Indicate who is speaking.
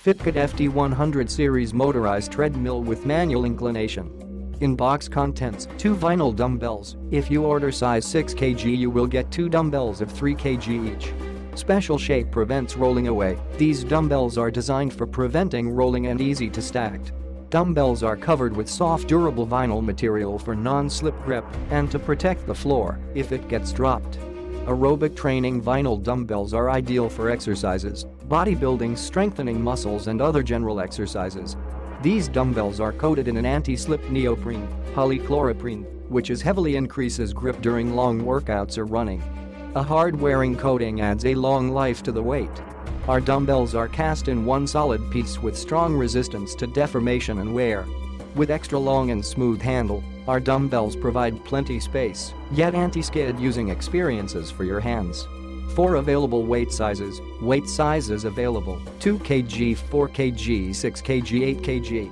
Speaker 1: Fitkit FT100 series motorized treadmill with manual inclination. In-box contents: 2 vinyl dumbbells. If you order size 6 kg you will get 2 dumbbells of 3 kg each. Special shape prevents rolling away. These dumbbells are designed for preventing rolling and easy to stacked. Dumbbells are covered with soft durable vinyl material for non-slip grip and to protect the floor if it gets dropped. Aerobic training vinyl dumbbells are ideal for exercises, bodybuilding, strengthening muscles and other general exercises. These dumbbells are coated in an anti-slip neoprene, polychloroprene, which heavily increases grip during long workouts or running. A hard-wearing coating adds a long life to the weight. Our dumbbells are cast in one solid piece with strong resistance to deformation and wear. With extra long and smooth handle, our dumbbells provide plenty space, yet anti-skid using experiences for your hands. 4 available weight sizes. Weight sizes available: 2 kg, 4 kg, 6 kg, 8 kg.